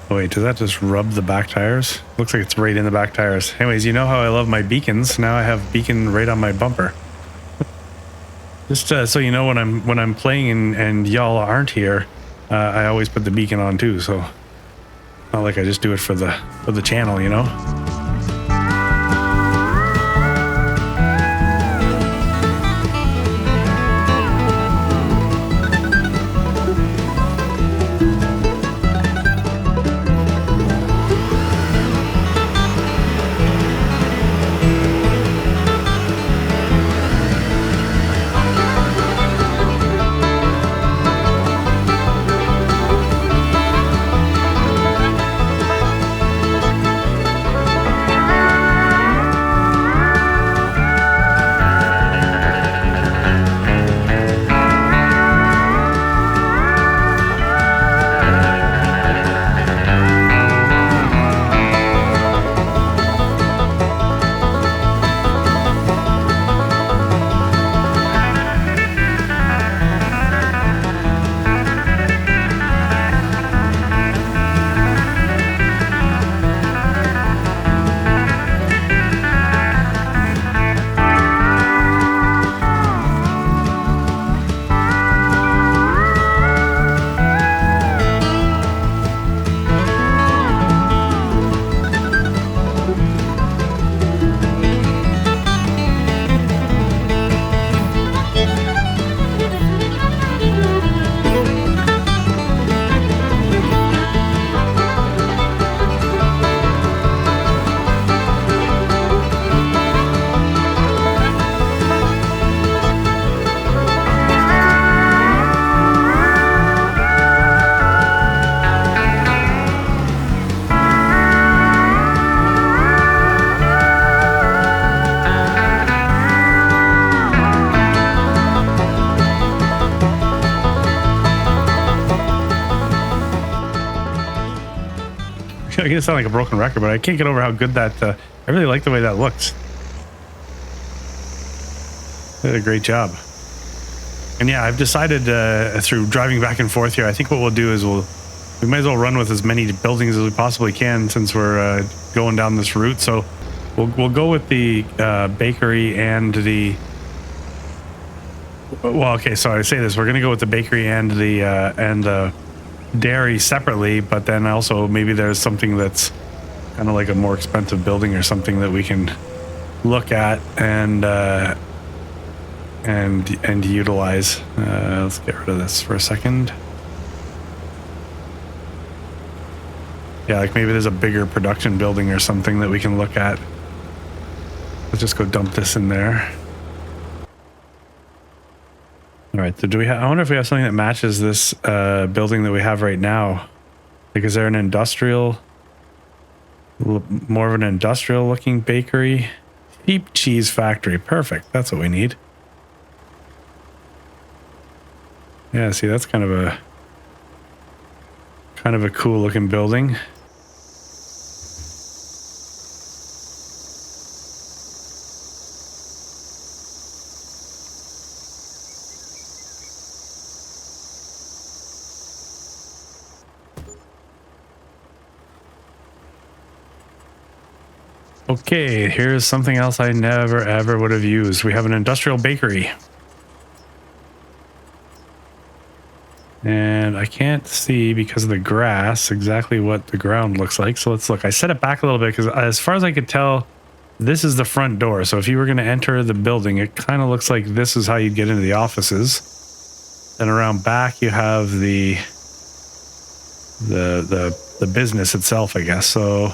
Oh wait, does that just rub the back tires? Looks like it's right in the back tires. Anyways, you know how I love my beacons. Now I have beacon right on my bumper. Just so you know, when I'm playing and y'all aren't here, I always put the beacon on too. So not like I just do it for the channel, you know. I guess sound like a broken record, but I can't get over how good that. I really like the way that looks. They did a great job. And yeah, I've decided through driving back and forth here, I think what we'll do is we might as well run with as many buildings as we possibly can since we're going down this route. So we'll go with the bakery and the. Well, okay, so I say this: we're going to go with the bakery and the dairy separately, but then also maybe there's something that's kind of like a more expensive building or something that we can look at and utilize. Let's get rid of this for a second. Yeah, like maybe there's a bigger production building or something that we can look at. Let's just go dump this in there. All right, so I wonder if we have something that matches this building that we have right now. Like, is there an industrial, more of an industrial looking bakery? Cheap cheese factory, perfect, that's what we need. Yeah, see, that's kind of a cool looking building. Okay, here's something else I never ever would have used. We have an industrial bakery. And I can't see because of the grass exactly what the ground looks like. So let's look. I set it back a little bit because as far as I could tell, this is the front door. So if you were going to enter the building, it kind of looks like this is how you'd get into the offices. And around back you have the business itself, I guess. So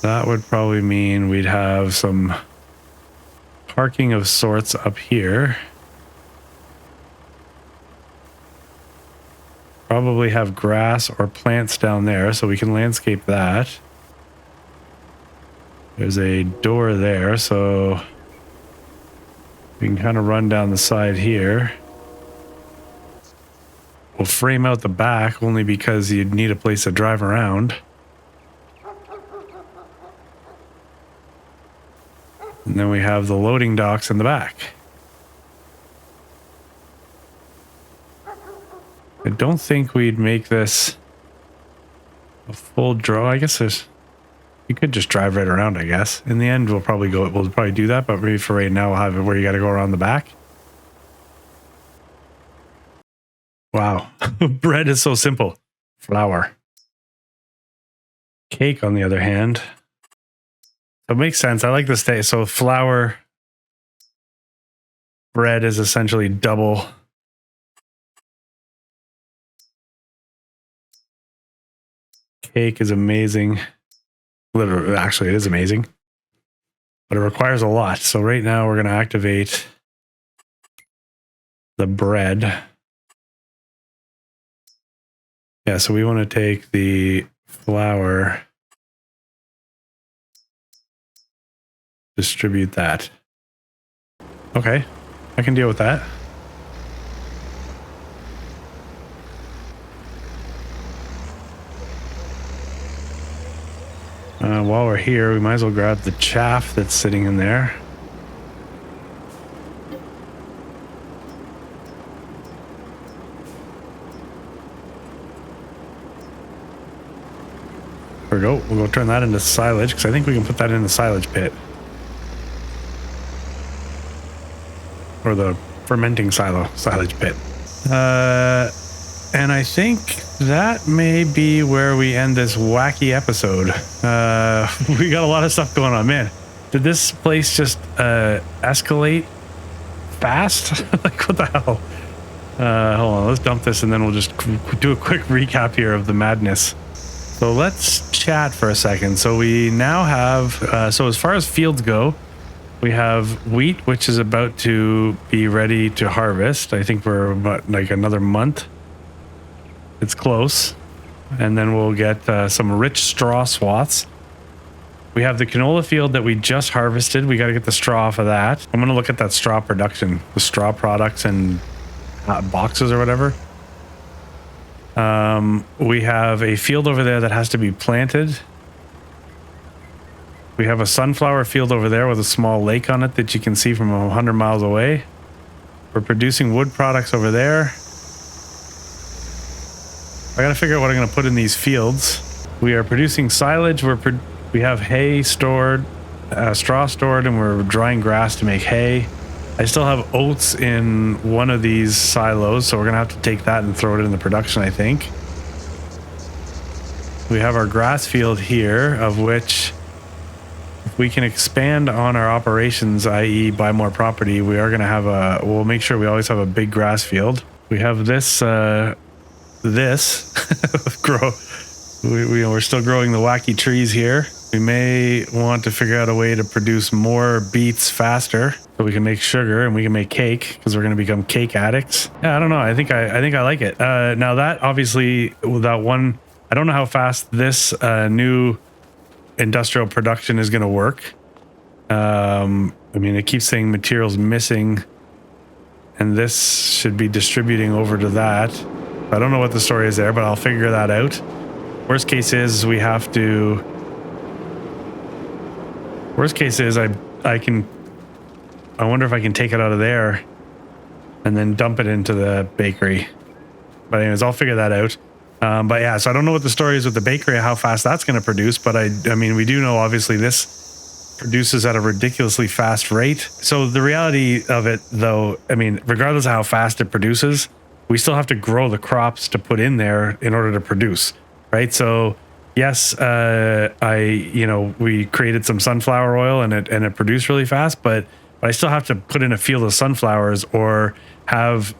that would probably mean we'd have some parking of sorts up here. Probably have grass or plants down there, so we can landscape that. There's a door there, so we can kind of run down the side here. We'll frame out the back only because you'd need a place to drive around. And then we have the loading docks in the back. I don't think we'd make this a full draw. I guess you could just drive right around, I guess. In the end, we'll probably do that, but maybe for right now, we'll have it where you got to go around the back. Wow. Bread is so simple. Flour. Cake, on the other hand. So it makes sense. I like this day. So flour, bread is essentially double. Cake is amazing. Literally, actually, it is amazing. But it requires a lot. So right now we're going to activate the bread. Yeah, so we want to take the flour, distribute that. Okay, I can deal with that. While we're here, we might as well grab the chaff that's sitting in there. There we go. We'll go turn that into silage, because I think we can put that in the silage pit. Or the fermenting silage pit. And I think that may be where we end this wacky episode. We got a lot of stuff going on. Man, did this place just escalate fast? Like, what the hell? Hold on, let's dump this and then we'll just do a quick recap here of the madness. So let's chat for a second. So we now have, so as far as fields go, we have wheat, which is about to be ready to harvest. I think we're about like another month. It's close. And then we'll get some rich straw swaths. We have the canola field that we just harvested. We got to get the straw off of that. I'm going to look at that straw production, the straw products and boxes or whatever. We have a field over there that has to be planted. We have a sunflower field over there with a small lake on it that you can see from 100 miles away. We're producing wood products over there. I got to figure out what I'm going to put in these fields. We are producing silage. We have hay stored, straw stored, and we're drying grass to make hay. I still have oats in one of these silos, so we're going to have to take that and throw it in the production, I think. We have our grass field here, of which if we can expand on our operations, i.e. buy more property, we are going to have we'll make sure we always have a big grass field. We have this grow. We're still growing the wacky trees here. We may want to figure out a way to produce more beets faster so we can make sugar and we can make cake, because we're going to become cake addicts. Yeah, I don't know. I think I like it. Now that obviously without one, I don't know how fast this new industrial production is going to work. I mean, it keeps saying materials missing, and this should be distributing over to that. I don't know what the story is there, but I'll figure that out. Worst case is I wonder if I can take it out of there and then dump it into the bakery. But anyways, I'll figure that out. But yeah, so I don't know what the story is with the bakery, how fast that's going to produce, but I mean, we do know obviously this produces at a ridiculously fast rate. So the reality of it though, I mean, regardless of how fast it produces, we still have to grow the crops to put in there in order to produce, right? So yes, we created some sunflower oil and it produced really fast, but I still have to put in a field of sunflowers or have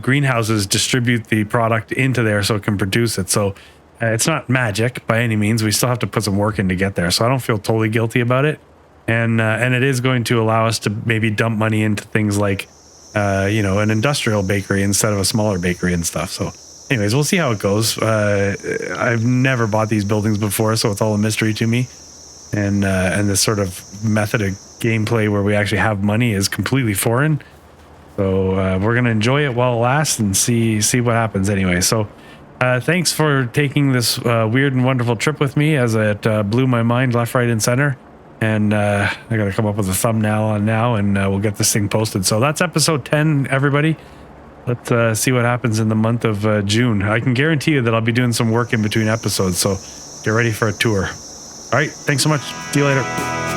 greenhouses distribute the product into there so it can produce it. So it's not magic by any means. We still have to put some work in to get there. So I don't feel totally guilty about it. And it is going to allow us to maybe dump money into things like, an industrial bakery instead of a smaller bakery and stuff. So anyways, we'll see how it goes. I've never bought these buildings before, so it's all a mystery to me. And this sort of method of gameplay where we actually have money is completely foreign. So we're going to enjoy it while it lasts and see what happens anyway. So thanks for taking this weird and wonderful trip with me as it blew my mind left, right, and center. And I got to come up with a thumbnail on now, and we'll get this thing posted. So that's episode 10, everybody. let's see what happens in the month of June. I can guarantee you that I'll be doing some work in between episodes, so get ready for a tour. All right, thanks so much. See you later.